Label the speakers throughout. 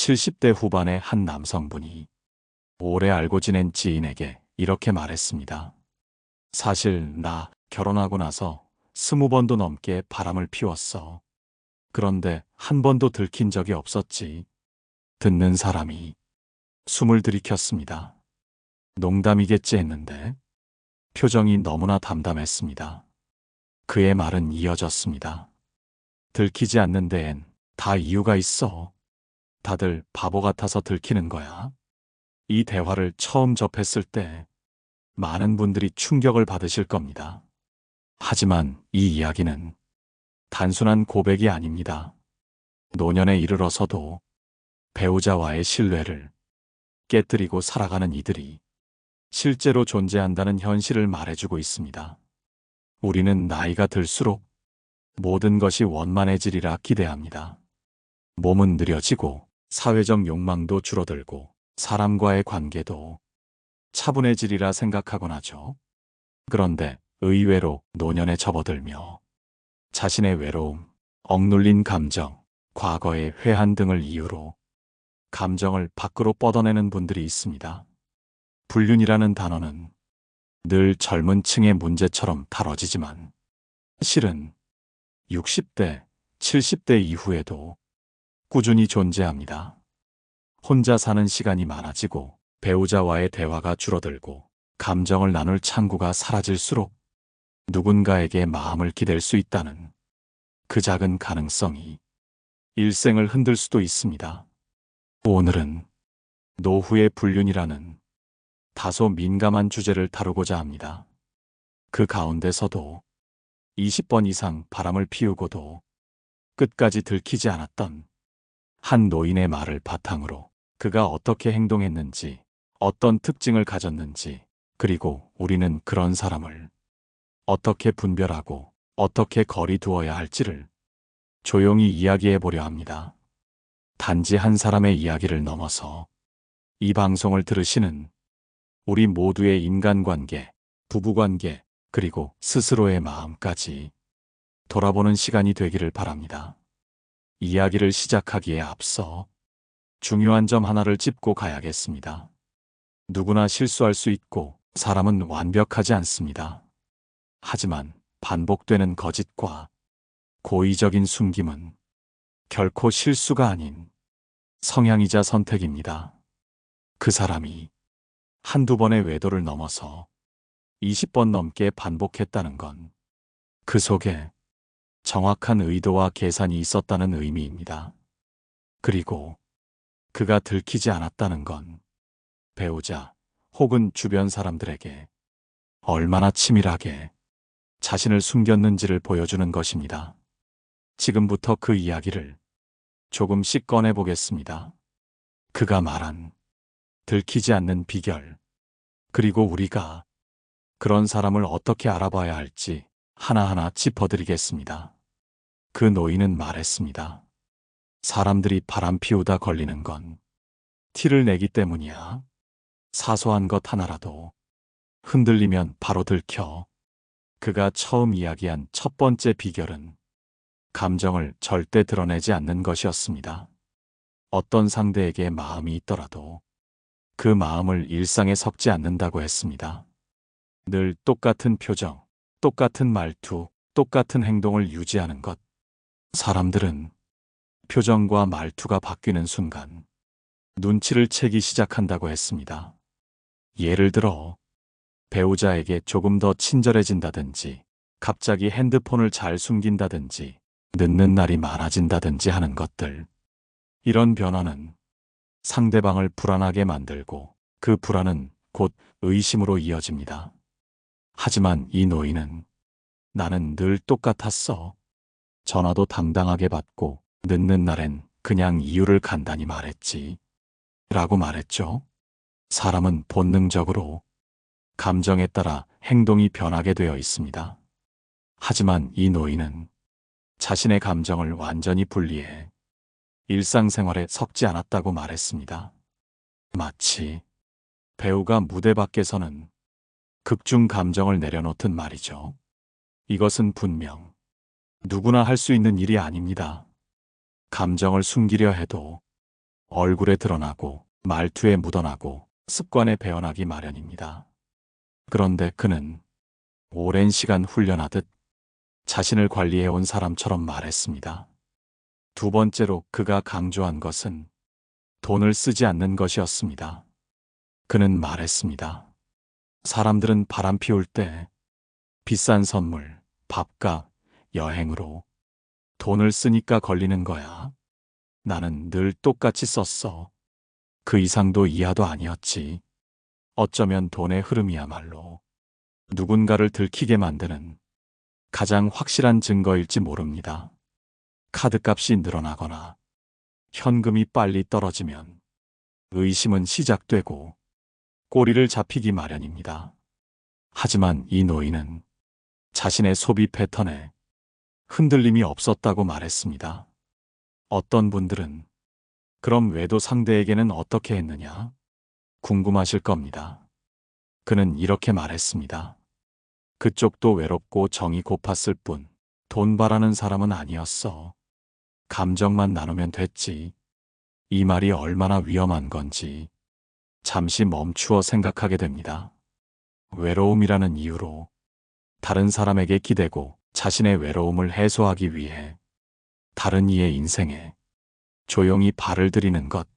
Speaker 1: 70대 후반의 한 남성분이 오래 알고 지낸 지인에게 이렇게 말했습니다. 사실 나 결혼하고 나서 20번도 넘게 바람을 피웠어. 그런데 한 번도 들킨 적이 없었지. 듣는 사람이 숨을 들이켰습니다. 농담이겠지 했는데 표정이 너무나 담담했습니다. 그의 말은 이어졌습니다. 들키지 않는 데엔 다 이유가 있어. 다들 바보 같아서 들키는 거야. 이 대화를 처음 접했을 때 많은 분들이 충격을 받으실 겁니다. 하지만 이 이야기는 단순한 고백이 아닙니다. 노년에 이르러서도 배우자와의 신뢰를 깨뜨리고 살아가는 이들이 실제로 존재한다는 현실을 말해주고 있습니다. 우리는 나이가 들수록 모든 것이 원만해지리라 기대합니다. 몸은 느려지고 사회적 욕망도 줄어들고 사람과의 관계도 차분해지리라 생각하곤 하죠. 그런데 의외로 노년에 접어들며 자신의 외로움, 억눌린 감정, 과거의 회한 등을 이유로 감정을 밖으로 뻗어내는 분들이 있습니다. 불륜이라는 단어는 늘 젊은 층의 문제처럼 다뤄지지만 실은 60대, 70대 이후에도 꾸준히 존재합니다. 혼자 사는 시간이 많아지고 배우자와의 대화가 줄어들고 감정을 나눌 창구가 사라질수록 누군가에게 마음을 기댈 수 있다는 그 작은 가능성이 일생을 흔들 수도 있습니다. 오늘은 노후의 불륜이라는 다소 민감한 주제를 다루고자 합니다. 그 가운데서도 20번 이상 바람을 피우고도 끝까지 들키지 않았던 한 노인의 말을 바탕으로 그가 어떻게 행동했는지, 어떤 특징을 가졌는지, 그리고 우리는 그런 사람을 어떻게 분별하고 어떻게 거리 두어야 할지를 조용히 이야기해 보려 합니다. 단지 한 사람의 이야기를 넘어서 이 방송을 들으시는 우리 모두의 인간관계, 부부관계, 그리고 스스로의 마음까지 돌아보는 시간이 되기를 바랍니다. 이야기를 시작하기에 앞서 중요한 점 하나를 짚고 가야겠습니다. 누구나 실수할 수 있고 사람은 완벽하지 않습니다. 하지만 반복되는 거짓과 고의적인 숨김은 결코 실수가 아닌 성향이자 선택입니다. 그 사람이 한두 번의 외도를 넘어서 20번 넘게 반복했다는 건 그 속에 정확한 의도와 계산이 있었다는 의미입니다. 그리고 그가 들키지 않았다는 건 배우자 혹은 주변 사람들에게 얼마나 치밀하게 자신을 숨겼는지를 보여주는 것입니다. 지금부터 그 이야기를 조금씩 꺼내보겠습니다. 그가 말한 들키지 않는 비결, 그리고 우리가 그런 사람을 어떻게 알아봐야 할지 하나하나 짚어드리겠습니다. 그 노인은 말했습니다. 사람들이 바람 피우다 걸리는 건 티를 내기 때문이야. 사소한 것 하나라도 흔들리면 바로 들켜. 그가 처음 이야기한 첫 번째 비결은 감정을 절대 드러내지 않는 것이었습니다. 어떤 상대에게 마음이 있더라도 그 마음을 일상에 섞지 않는다고 했습니다. 늘 똑같은 표정, 똑같은 말투, 똑같은 행동을 유지하는 것. 사람들은 표정과 말투가 바뀌는 순간 눈치를 채기 시작한다고 했습니다. 예를 들어 배우자에게 조금 더 친절해진다든지, 갑자기 핸드폰을 잘 숨긴다든지, 늦는 날이 많아진다든지 하는 것들. 이런 변화는 상대방을 불안하게 만들고 그 불안은 곧 의심으로 이어집니다. 하지만 이 노인은 나는 늘 똑같았어. 전화도 당당하게 받고 늦는 날엔 그냥 이유를 간단히 말했지. 라고 말했죠. 사람은 본능적으로 감정에 따라 행동이 변하게 되어 있습니다. 하지만 이 노인은 자신의 감정을 완전히 분리해 일상생활에 섞지 않았다고 말했습니다. 마치 배우가 무대 밖에서는 극중 감정을 내려놓든 말이죠. 이것은 분명 누구나 할 수 있는 일이 아닙니다. 감정을 숨기려 해도 얼굴에 드러나고 말투에 묻어나고 습관에 배어나기 마련입니다. 그런데 그는 오랜 시간 훈련하듯 자신을 관리해온 사람처럼 말했습니다. 두 번째로 그가 강조한 것은 돈을 쓰지 않는 것이었습니다. 그는 말했습니다. 사람들은 바람 피울 때 비싼 선물, 밥값, 여행으로 돈을 쓰니까 걸리는 거야. 나는 늘 똑같이 썼어. 그 이상도 이하도 아니었지. 어쩌면 돈의 흐름이야말로 누군가를 들키게 만드는 가장 확실한 증거일지 모릅니다. 카드값이 늘어나거나 현금이 빨리 떨어지면 의심은 시작되고 꼬리를 잡히기 마련입니다. 하지만 이 노인은 자신의 소비 패턴에 흔들림이 없었다고 말했습니다. 어떤 분들은 그럼 외도 상대에게는 어떻게 했느냐? 궁금하실 겁니다. 그는 이렇게 말했습니다. 그쪽도 외롭고 정이 고팠을 뿐 돈 바라는 사람은 아니었어. 감정만 나누면 됐지. 이 말이 얼마나 위험한 건지 잠시 멈추어 생각하게 됩니다. 외로움이라는 이유로 다른 사람에게 기대고 자신의 외로움을 해소하기 위해 다른 이의 인생에 조용히 발을 들이는 것.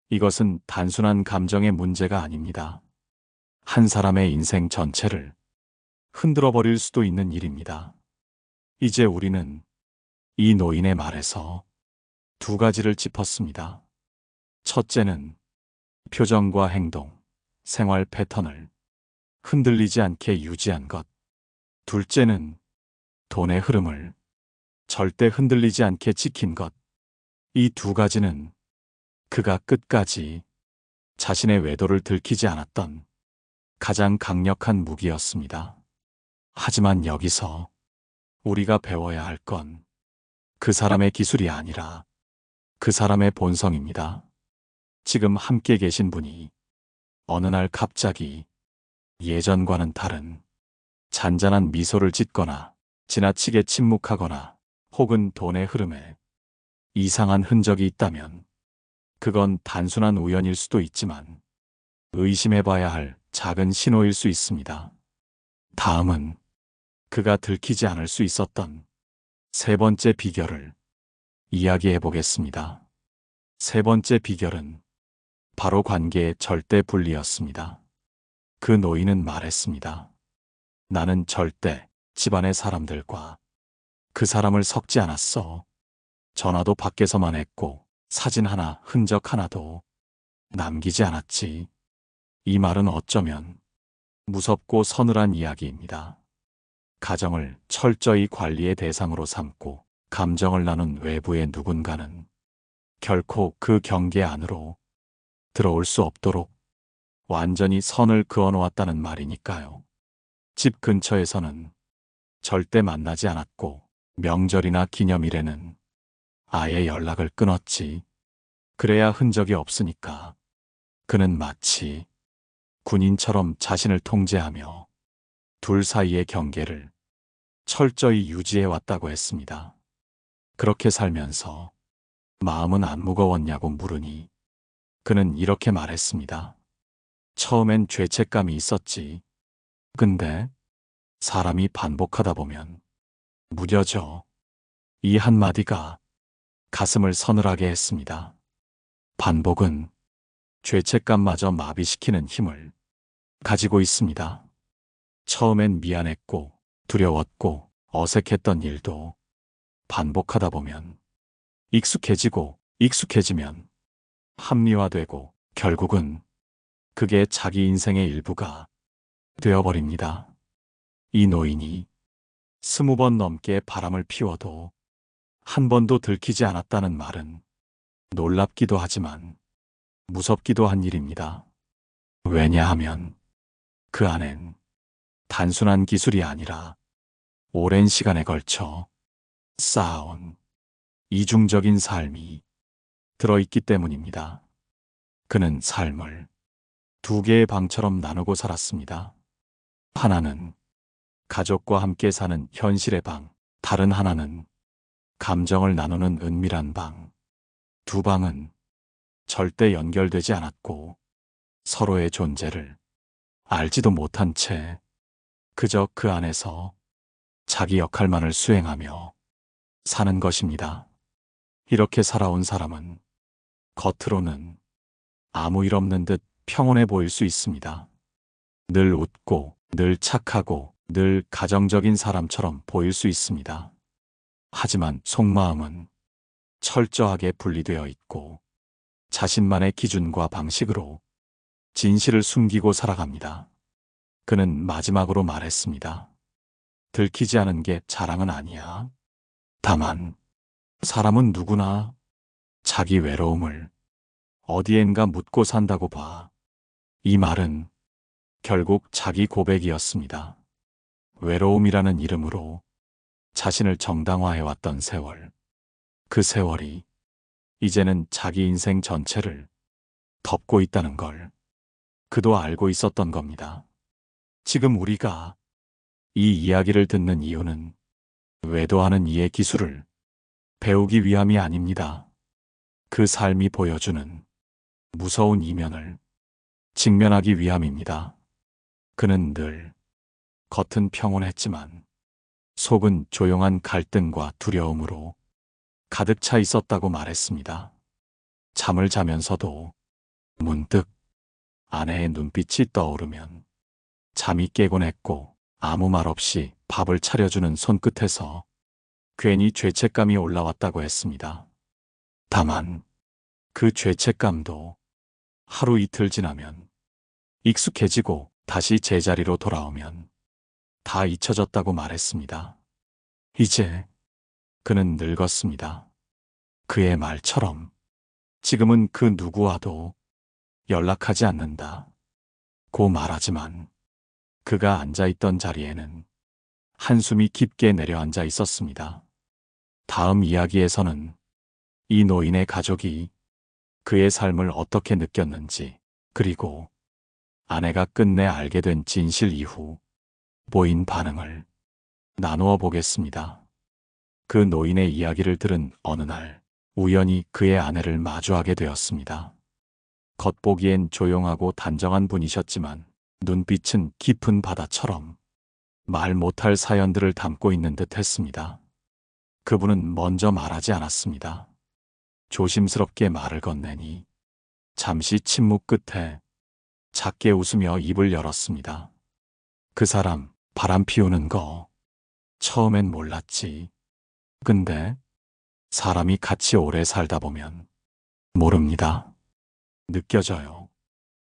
Speaker 1: 이것은 단순한 감정의 문제가 아닙니다. 한 사람의 인생 전체를 흔들어 버릴 수도 있는 일입니다. 이제 우리는 이 노인의 말에서 두 가지를 짚었습니다. 첫째는 표정과 행동, 생활 패턴을 흔들리지 않게 유지한 것. 둘째는 돈의 흐름을 절대 흔들리지 않게 지킨 것. 이 두 가지는 그가 끝까지 자신의 외도를 들키지 않았던 가장 강력한 무기였습니다. 하지만 여기서 우리가 배워야 할 건 그 사람의 기술이 아니라 그 사람의 본성입니다. 지금 함께 계신 분이 어느 날 갑자기 예전과는 다른 잔잔한 미소를 짓거나 지나치게 침묵하거나 혹은 돈의 흐름에 이상한 흔적이 있다면 그건 단순한 우연일 수도 있지만 의심해봐야 할 작은 신호일 수 있습니다. 다음은 그가 들키지 않을 수 있었던 세 번째 비결을 이야기해 보겠습니다. 세 번째 비결은 바로 관계의 절대 분리였습니다. 그 노인은 말했습니다. 나는 절대 집안의 사람들과 그 사람을 섞지 않았어. 전화도 밖에서만 했고 사진 하나, 흔적 하나도 남기지 않았지. 이 말은 어쩌면 무섭고 서늘한 이야기입니다. 가정을 철저히 관리의 대상으로 삼고 감정을 나눈 외부의 누군가는 결코 그 경계 안으로 들어올 수 없도록 완전히 선을 그어 놓았다는 말이니까요. 집 근처에서는 절대 만나지 않았고 명절이나 기념일에는 아예 연락을 끊었지. 그래야 흔적이 없으니까. 그는 마치 군인처럼 자신을 통제하며 둘 사이의 경계를 철저히 유지해 왔다고 했습니다. 그렇게 살면서 마음은 안 무거웠냐고 물으니 그는 이렇게 말했습니다. 처음엔 죄책감이 있었지. 근데 사람이 반복하다 보면 무뎌져. 이 한마디가 가슴을 서늘하게 했습니다. 반복은 죄책감마저 마비시키는 힘을 가지고 있습니다. 처음엔 미안했고 두려웠고 어색했던 일도 반복하다 보면 익숙해지면 합리화되고 결국은 그게 자기 인생의 일부가 되어버립니다. 이 노인이 20번 넘게 바람을 피워도 한 번도 들키지 않았다는 말은 놀랍기도 하지만 무섭기도 한 일입니다. 왜냐하면 그 안엔 단순한 기술이 아니라 오랜 시간에 걸쳐 쌓아온 이중적인 삶이 들어있기 때문입니다. 그는 삶을 두 개의 방처럼 나누고 살았습니다. 하나는 가족과 함께 사는 현실의 방, 다른 하나는 감정을 나누는 은밀한 방. 두 방은 절대 연결되지 않았고 서로의 존재를 알지도 못한 채 그저 그 안에서 자기 역할만을 수행하며 사는 것입니다. 이렇게 살아온 사람은 겉으로는 아무 일 없는 듯 평온해 보일 수 있습니다. 늘 웃고, 늘 착하고, 늘 가정적인 사람처럼 보일 수 있습니다. 하지만 속마음은 철저하게 분리되어 있고 자신만의 기준과 방식으로 진실을 숨기고 살아갑니다. 그는 마지막으로 말했습니다. 들키지 않은 게 자랑은 아니야. 다만 사람은 누구나 자기 외로움을 어디엔가 묻고 산다고 봐. 이 말은 결국 자기 고백이었습니다. 외로움이라는 이름으로 자신을 정당화해왔던 세월. 그 세월이 이제는 자기 인생 전체를 덮고 있다는 걸 그도 알고 있었던 겁니다. 지금 우리가 이 이야기를 듣는 이유는 외도하는 이의 기술을 배우기 위함이 아닙니다. 그 삶이 보여주는 무서운 이면을 직면하기 위함입니다. 그는 늘 겉은 평온했지만 속은 조용한 갈등과 두려움으로 가득 차 있었다고 말했습니다. 잠을 자면서도 문득 아내의 눈빛이 떠오르면 잠이 깨곤 했고 아무 말 없이 밥을 차려주는 손끝에서 괜히 죄책감이 올라왔다고 했습니다. 다만 그 죄책감도 하루 이틀 지나면 익숙해지고 다시 제자리로 돌아오면 다 잊혀졌다고 말했습니다. 이제 그는 늙었습니다. 그의 말처럼 지금은 그 누구와도 연락하지 않는다. 고 말하지만 그가 앉아있던 자리에는 한숨이 깊게 내려앉아 있었습니다. 다음 이야기에서는 이 노인의 가족이 그의 삶을 어떻게 느꼈는지, 그리고 아내가 끝내 알게 된 진실 이후 보인 반응을 나누어 보겠습니다. 그 노인의 이야기를 들은 어느 날 우연히 그의 아내를 마주하게 되었습니다. 겉보기엔 조용하고 단정한 분이셨지만 눈빛은 깊은 바다처럼 말 못할 사연들을 담고 있는 듯 했습니다. 그분은 먼저 말하지 않았습니다. 조심스럽게 말을 건네니 잠시 침묵 끝에 작게 웃으며 입을 열었습니다. 그 사람 바람 피우는 거 처음엔 몰랐지. 근데 사람이 같이 오래 살다 보면 모릅니다. 느껴져요.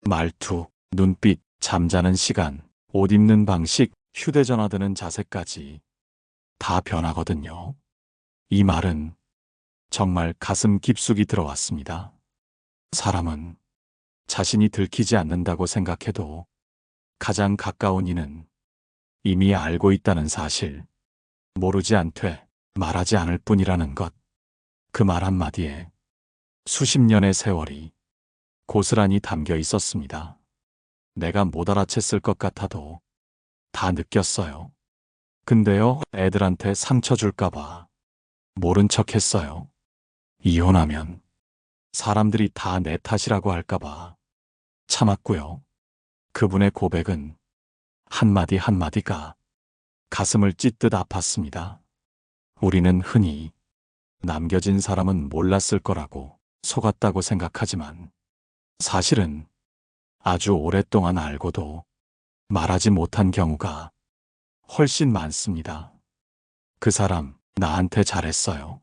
Speaker 1: 말투, 눈빛, 잠자는 시간, 옷 입는 방식, 휴대전화 드는 자세까지 다 변하거든요. 이 말은 정말 가슴 깊숙이 들어왔습니다. 사람은 자신이 들키지 않는다고 생각해도 가장 가까운 이는 이미 알고 있다는 사실, 모르지 않되 말하지 않을 뿐이라는 것. 그 말 한마디에 수십 년의 세월이 고스란히 담겨 있었습니다. 내가 못 알아챘을 것 같아도 다 느꼈어요. 근데요, 애들한테 상처 줄까봐 모른 척 했어요. 이혼하면 사람들이 다 내 탓이라고 할까봐 참았고요. 그분의 고백은 한마디 한마디가 가슴을 찢듯 아팠습니다. 우리는 흔히 남겨진 사람은 몰랐을 거라고 속았다고 생각하지만 사실은 아주 오랫동안 알고도 말하지 못한 경우가 훨씬 많습니다. 그 사람 나한테 잘했어요.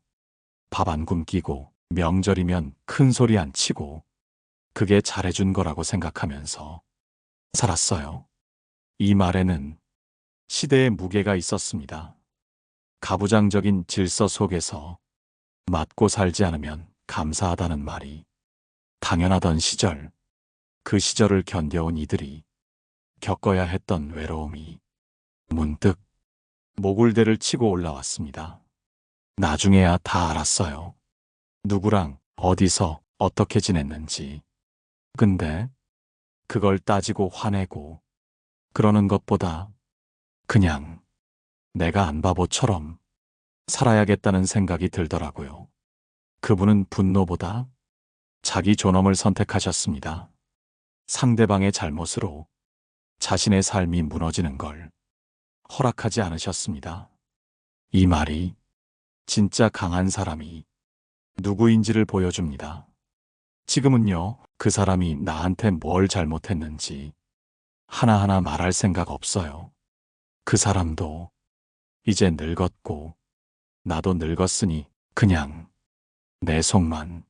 Speaker 1: 밥 안 굶기고 명절이면 큰 소리 안 치고 그게 잘해준 거라고 생각하면서 살았어요. 이 말에는 시대의 무게가 있었습니다. 가부장적인 질서 속에서 맞고 살지 않으면 감사하다는 말이 당연하던 시절, 그 시절을 견뎌온 이들이 겪어야 했던 외로움이 문득 모굴대를 치고 올라왔습니다. 나중에야 다 알았어요. 누구랑 어디서 어떻게 지냈는지. 근데 그걸 따지고 화내고 그러는 것보다 그냥 내가 안 바보처럼 살아야겠다는 생각이 들더라고요. 그분은 분노보다 자기 존엄을 선택하셨습니다. 상대방의 잘못으로 자신의 삶이 무너지는 걸 허락하지 않으셨습니다. 이 말이 진짜 강한 사람이 누구인지를 보여줍니다. 지금은요, 그 사람이 나한테 뭘 잘못했는지 하나하나 말할 생각 없어요. 그 사람도 이제 늙었고 나도 늙었으니 그냥 내 속만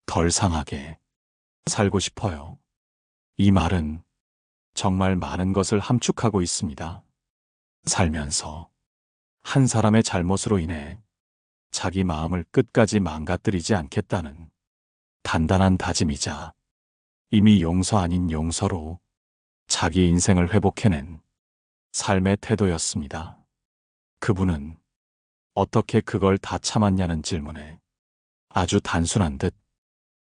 Speaker 1: 덜 상하게 살고 싶어요. 이 말은 정말 많은 것을 함축하고 있습니다. 살면서 한 사람의 잘못으로 인해 자기 마음을 끝까지 망가뜨리지 않겠다는 단단한 다짐이자 이미 용서 아닌 용서로 자기 인생을 회복해낸 삶의 태도였습니다. 그분은 어떻게 그걸 다 참았냐는 질문에 아주 단순한 듯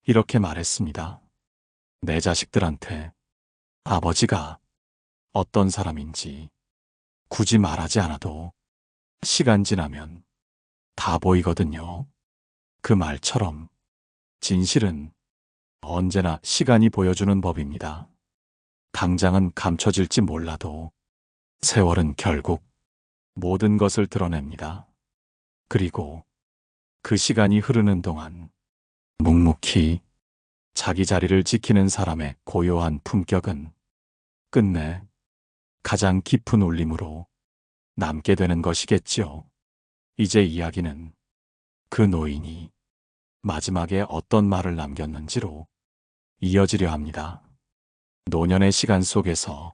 Speaker 1: 이렇게 말했습니다. 내 자식들한테 아버지가 어떤 사람인지 굳이 말하지 않아도 시간 지나면 다 보이거든요. 그 말처럼 진실은 언제나 시간이 보여주는 법입니다. 당장은 감춰질지 몰라도 세월은 결국 모든 것을 드러냅니다. 그리고 그 시간이 흐르는 동안 묵묵히 자기 자리를 지키는 사람의 고요한 품격은 끝내 가장 깊은 울림으로 남게 되는 것이겠지요. 이제 이야기는 그 노인이 마지막에 어떤 말을 남겼는지로 이어지려 합니다. 노년의 시간 속에서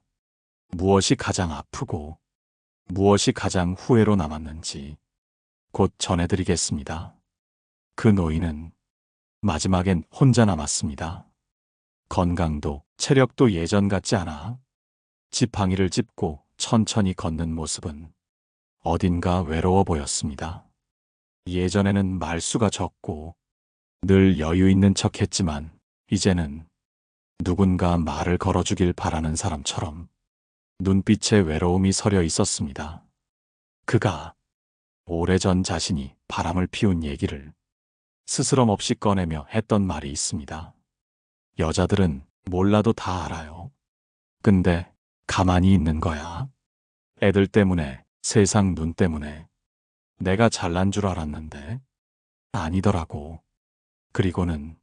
Speaker 1: 무엇이 가장 아프고 무엇이 가장 후회로 남았는지 곧 전해드리겠습니다. 그 노인은 마지막엔 혼자 남았습니다. 건강도 체력도 예전 같지 않아 지팡이를 짚고 천천히 걷는 모습은 어딘가 외로워 보였습니다. 예전에는 말수가 적고 늘 여유 있는 척했지만 이제는 누군가 말을 걸어주길 바라는 사람처럼 눈빛에 외로움이 서려 있었습니다. 그가 오래전 자신이 바람을 피운 얘기를 스스럼 없이 꺼내며 했던 말이 있습니다. 여자들은 몰라도 다 알아요. 근데 가만히 있는 거야. 애들 때문에, 세상 눈 때문에 내가 잘난 줄 알았는데 아니더라고. 그리고는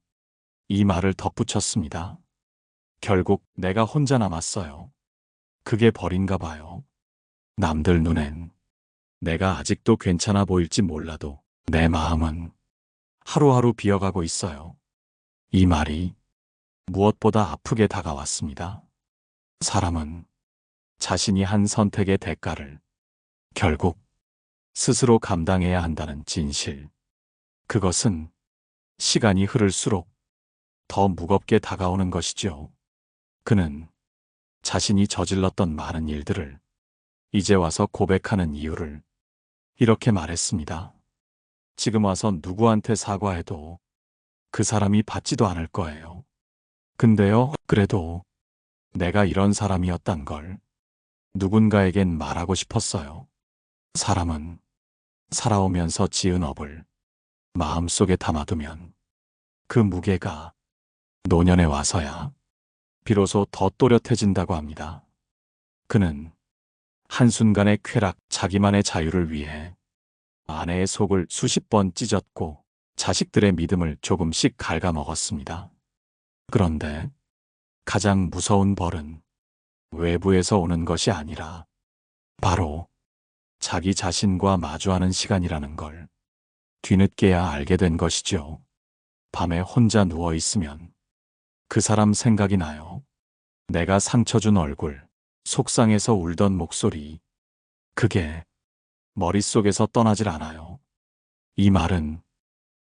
Speaker 1: 이 말을 덧붙였습니다. 결국 내가 혼자 남았어요. 그게 벌인가 봐요. 남들 눈엔 내가 아직도 괜찮아 보일지 몰라도 내 마음은 하루하루 비어가고 있어요. 이 말이 무엇보다 아프게 다가왔습니다. 사람은 자신이 한 선택의 대가를 결국 스스로 감당해야 한다는 진실. 그것은 시간이 흐를수록 더 무겁게 다가오는 것이죠. 그는 자신이 저질렀던 많은 일들을 이제 와서 고백하는 이유를 이렇게 말했습니다. 지금 와서 누구한테 사과해도 그 사람이 받지도 않을 거예요. 근데요, 그래도 내가 이런 사람이었단 걸 누군가에겐 말하고 싶었어요. 사람은 살아오면서 지은 업을 마음속에 담아두면 그 무게가 노년에 와서야 비로소 더 또렷해진다고 합니다. 그는 한순간의 쾌락, 자기만의 자유를 위해 아내의 속을 수십 번 찢었고 자식들의 믿음을 조금씩 갉아먹었습니다. 그런데 가장 무서운 벌은 외부에서 오는 것이 아니라 바로 자기 자신과 마주하는 시간이라는 걸 뒤늦게야 알게 된 것이죠. 밤에 혼자 누워 있으면 그 사람 생각이 나요. 내가 상처 준 얼굴, 속상해서 울던 목소리, 그게 머릿속에서 떠나질 않아요. 이 말은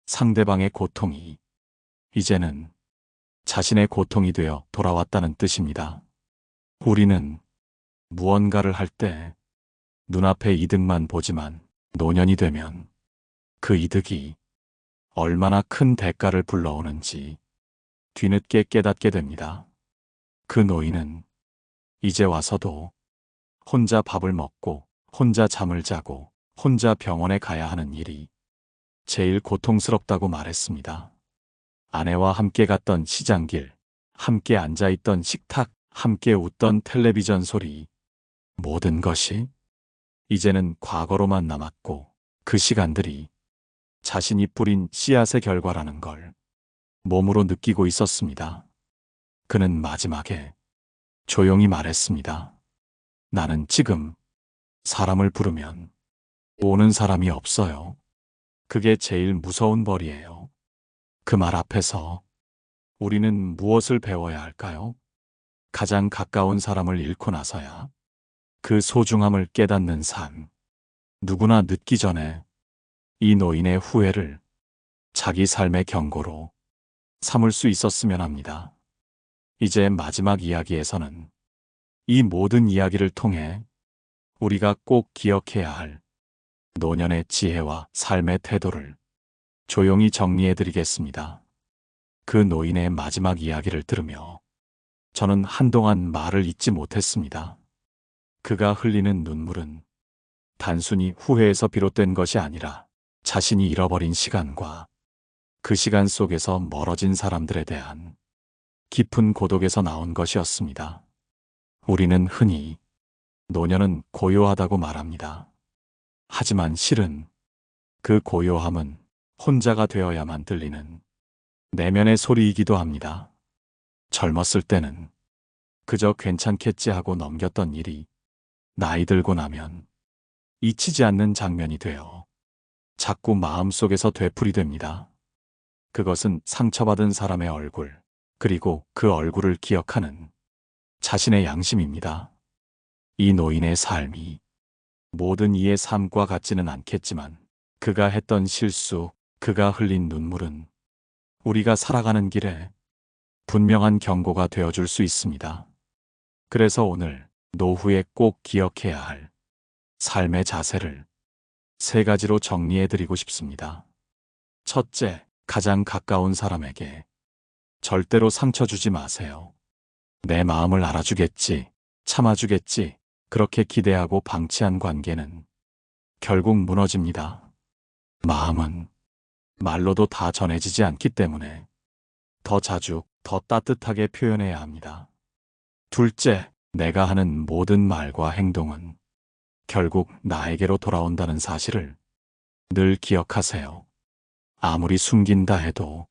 Speaker 1: 상대방의 고통이 이제는 자신의 고통이 되어 돌아왔다는 뜻입니다. 우리는 무언가를 할 때 눈앞의 이득만 보지만 노년이 되면 그 이득이 얼마나 큰 대가를 불러오는지 뒤늦게 깨닫게 됩니다. 그 노인은 이제 와서도 혼자 밥을 먹고 혼자 잠을 자고 혼자 병원에 가야 하는 일이 제일 고통스럽다고 말했습니다. 아내와 함께 갔던 시장길, 함께 앉아있던 식탁, 함께 웃던 텔레비전 소리, 모든 것이 이제는 과거로만 남았고 그 시간들이 자신이 뿌린 씨앗의 결과라는 걸 몸으로 느끼고 있었습니다. 그는 마지막에 조용히 말했습니다. 나는 지금 사람을 부르면 오는 사람이 없어요. 그게 제일 무서운 벌이에요. 그 말 앞에서 우리는 무엇을 배워야 할까요? 가장 가까운 사람을 잃고 나서야 그 소중함을 깨닫는 삶. 누구나 늦기 전에 이 노인의 후회를 자기 삶의 경고로 삼을 수 있었으면 합니다. 이제 마지막 이야기에서는 이 모든 이야기를 통해 우리가 꼭 기억해야 할 노년의 지혜와 삶의 태도를 조용히 정리해 드리겠습니다. 그 노인의 마지막 이야기를 들으며 저는 한동안 말을 잇지 못했습니다. 그가 흘리는 눈물은 단순히 후회에서 비롯된 것이 아니라 자신이 잃어버린 시간과 그 시간 속에서 멀어진 사람들에 대한 깊은 고독에서 나온 것이었습니다. 우리는 흔히 노년은 고요하다고 말합니다. 하지만 실은 그 고요함은 혼자가 되어야만 들리는 내면의 소리이기도 합니다. 젊었을 때는 그저 괜찮겠지 하고 넘겼던 일이 나이 들고 나면 잊히지 않는 장면이 되어 자꾸 마음속에서 되풀이됩니다. 그것은 상처받은 사람의 얼굴, 그리고 그 얼굴을 기억하는 자신의 양심입니다. 이 노인의 삶이 모든 이의 삶과 같지는 않겠지만 그가 했던 실수, 그가 흘린 눈물은 우리가 살아가는 길에 분명한 경고가 되어줄 수 있습니다. 그래서 오늘 노후에 꼭 기억해야 할 삶의 자세를 3가지로 정리해드리고 싶습니다. 첫째, 가장 가까운 사람에게 절대로 상처 주지 마세요. 내 마음을 알아주겠지, 참아주겠지, 그렇게 기대하고 방치한 관계는 결국 무너집니다. 마음은 말로도 다 전해지지 않기 때문에 더 자주, 더 따뜻하게 표현해야 합니다. 둘째, 내가 하는 모든 말과 행동은 결국 나에게로 돌아온다는 사실을 늘 기억하세요. 아무리 숨긴다 해도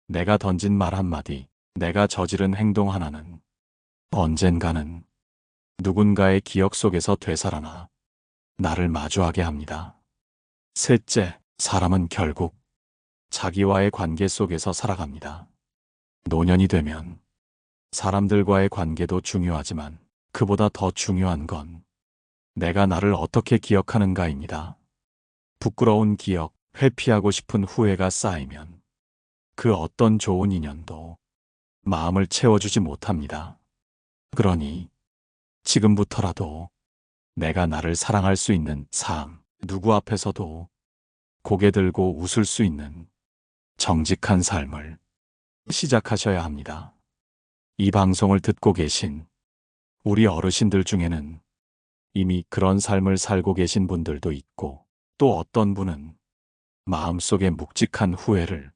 Speaker 1: 내가 던진 말 한마디, 내가 저지른 행동 하나는 언젠가는 누군가의 기억 속에서 되살아나 나를 마주하게 합니다. 셋째, 사람은 결국 자기와의 관계 속에서 살아갑니다. 노년이 되면 사람들과의 관계도 중요하지만 그보다 더 중요한 건 내가 나를 어떻게 기억하는가입니다. 부끄러운 기억, 회피하고 싶은 후회가 쌓이면 그 어떤 좋은 인연도 마음을 채워주지 못합니다. 그러니 지금부터라도 내가 나를 사랑할 수 있는 삶, 누구 앞에서도 고개 들고 웃을 수 있는 정직한 삶을 시작하셔야 합니다. 이 방송을 듣고 계신 우리 어르신들 중에는 이미 그런 삶을 살고 계신 분들도 있고 또 어떤 분은 마음속에 묵직한 후회를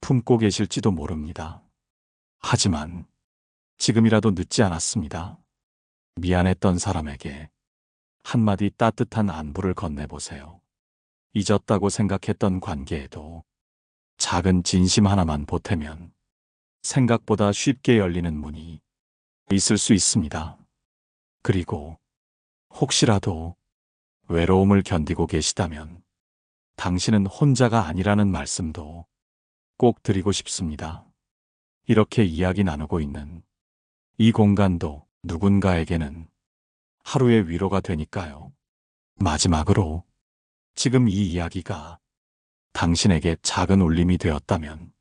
Speaker 1: 품고 계실지도 모릅니다. 하지만 지금이라도 늦지 않았습니다. 미안했던 사람에게 한마디 따뜻한 안부를 건네보세요. 잊었다고 생각했던 관계에도 작은 진심 하나만 보태면 생각보다 쉽게 열리는 문이 있을 수 있습니다. 그리고 혹시라도 외로움을 견디고 계시다면 당신은 혼자가 아니라는 말씀도 꼭 드리고 싶습니다. 이렇게 이야기 나누고 있는 이 공간도 누군가에게는 하루의 위로가 되니까요. 마지막으로 지금 이 이야기가 당신에게 작은 울림이 되었다면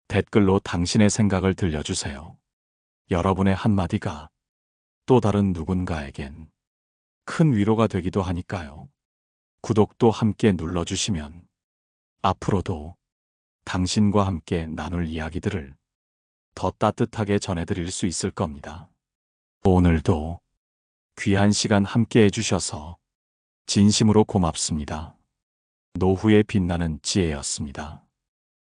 Speaker 1: 댓글로 당신의 생각을 들려주세요. 여러분의 한마디가 또 다른 누군가에겐 큰 위로가 되기도 하니까요. 구독도 함께 눌러주시면 앞으로도 당신과 함께 나눌 이야기들을 더 따뜻하게 전해드릴 수 있을 겁니다. 오늘도 귀한 시간 함께 해주셔서 진심으로 고맙습니다. 노후에 빛나는 지혜였습니다.